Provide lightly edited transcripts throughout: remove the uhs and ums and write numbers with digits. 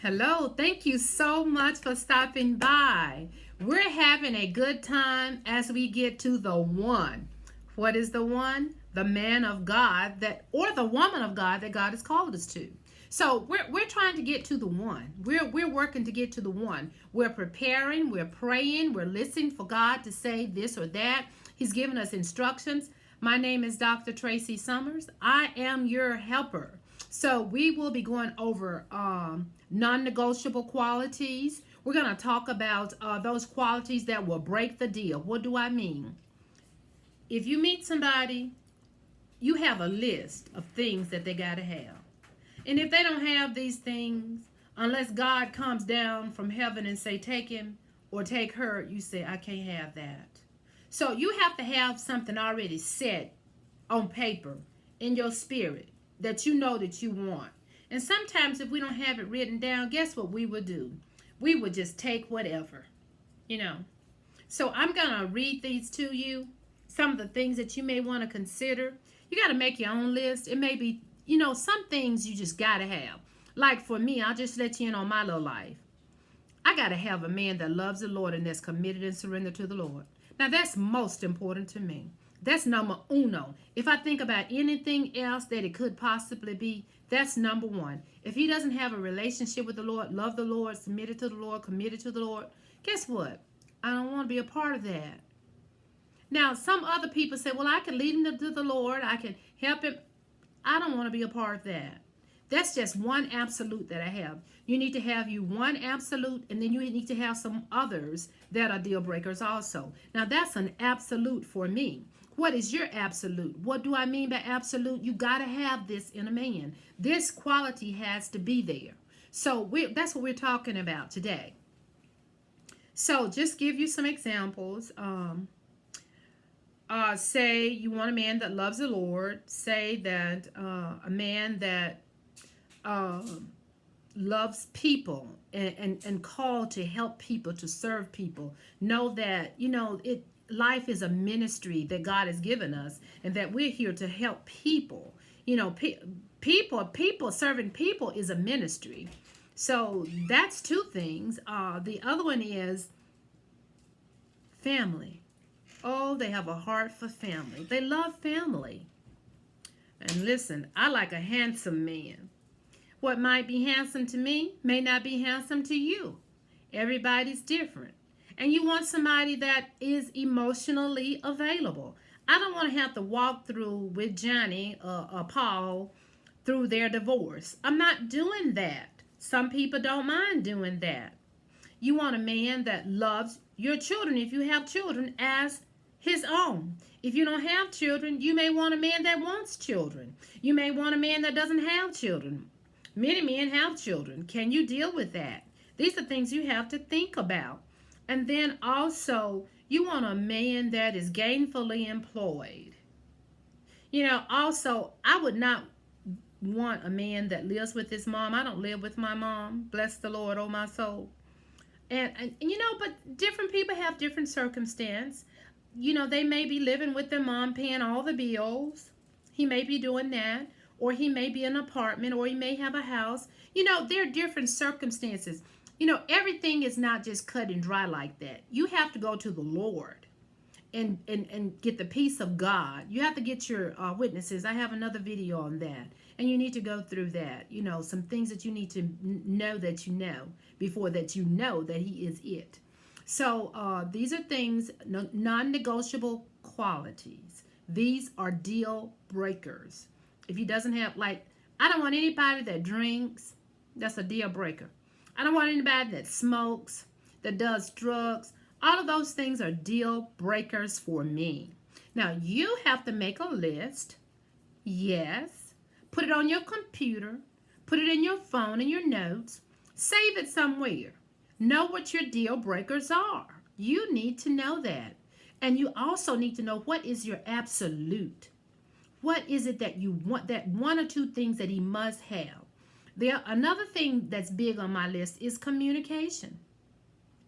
Hello, thank you so much for stopping by. We're having a good time as we get to the one. What is the one? The man of God that or the woman of God that God has called us to. So we're trying to get to the one. We're working to get to the one. We're preparing, we're praying, we're listening for God to say this or that. He's given us instructions. My name is Dr. Tracy Summers. I am your helper. So we will be going over non-negotiable qualities. We're going to talk about those qualities that will break the deal. What do I mean? If you meet somebody, you have a list of things that they got to have. And if they don't have these things, unless God comes down from heaven and say, take him or take her, you say, I can't have that. So you have to have something already set on paper in your spirit that you know that you want. And sometimes if we don't have it written down, guess what we would do? We would just take whatever, you know. So I'm going to read these to you, some of the things that you may want to consider. You got to make your own list. It may be, some things you just got to have. Like for me, I'll just let you in on my little life. I got to have a man that loves the Lord and that's committed and surrendered to the Lord. Now, that's most important to me. That's number uno. If I think about anything else that it could possibly be, that's number one. If he doesn't have a relationship with the Lord, love the Lord, submitted to the Lord, committed to the Lord, guess what? I don't want to be a part of that. Now, some other people say, well, I can lead him to the Lord. I can help him. I don't want to be a part of that. That's just one absolute that I have. You need to have one absolute, and then you need to have some others that are deal breakers also. Now, that's an absolute for me. What is your absolute? What do I mean by absolute? You got to have this in a man. This quality has to be there. So that's what we're talking about today. So just give you some examples. Say you want a man that loves the Lord. Say that a man that loves people and called to help people, to serve people. Know that, life is a ministry that God has given us, and that we're here to help people. People serving people is a ministry. So that's two things. The other one is family. Oh, they have a heart for family. They love family. And listen, I like a handsome man. What might be handsome to me may not be handsome to you. Everybody's different. And you want somebody that is emotionally available. I don't want to have to walk through with Johnny or Paul through their divorce. I'm not doing that. Some people don't mind doing that. You want a man that loves your children, if you have children, as his own. If you don't have children, you may want a man that wants children. You may want a man that doesn't have children. Many men have children. Can you deal with that? These are things you have to think about. And then also, you want a man that is gainfully employed. Also, I would not want a man that lives with his mom. I don't live with my mom. Bless the Lord, oh my soul. And but different people have different circumstance. They may be living with their mom, paying all the bills. He may be doing that. Or he may be in an apartment, or he may have a house. There are different circumstances. Everything is not just cut and dry like that. You have to go to the Lord and get the peace of God. You have to get your witnesses. I have another video on that. And you need to go through that. Some things that you need to know that you know before that you know that he is it. So these are things, non-negotiable qualities. These are deal breakers. If he doesn't have, I don't want anybody that drinks. That's a deal breaker. I don't want anybody that smokes, that does drugs. All of those things are deal breakers for me. Now, you have to make a list. Yes. Put it on your computer. Put it in your phone, in your notes. Save it somewhere. Know what your deal breakers are. You need to know that. And you also need to know what is your absolute. What is it that you want, that one or two things that he must have? Another thing that's big on my list is communication.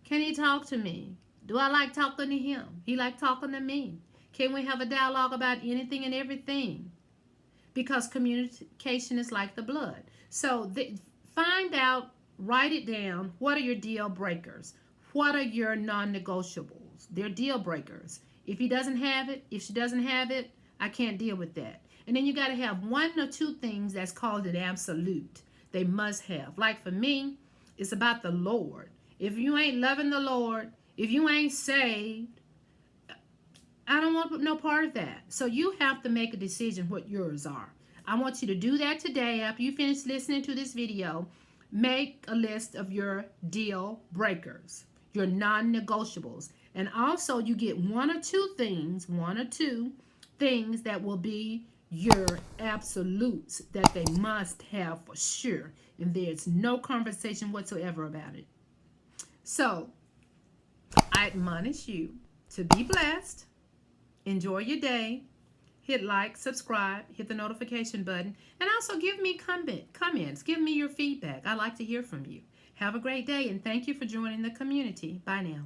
Can he talk to me? Do I like talking to him? He like talking to me. Can we have a dialogue about anything and everything? Because communication is like the blood. So find out write it down. What are your deal breakers? What are your non-negotiables? They're deal breakers. If he doesn't have it, if she doesn't have it, I can't deal with that. And then you got to have one or two things that's called an absolute. They must have. Like for me, it's about the Lord. If you ain't loving the Lord, if you ain't saved, I don't want no part of that. So you have to make a decision what yours are. I want you to do that today after you finish listening to this video. Make a list of your deal breakers, your non-negotiables. And also you get one or two things that will be your absolutes that they must have for sure. And there's no conversation whatsoever about it. So I admonish you to be blessed. Enjoy your day. Hit like, subscribe, hit the notification button, and also give me comments. Give me your feedback. I like to hear from you. Have a great day, and thank you for joining the community. Bye now.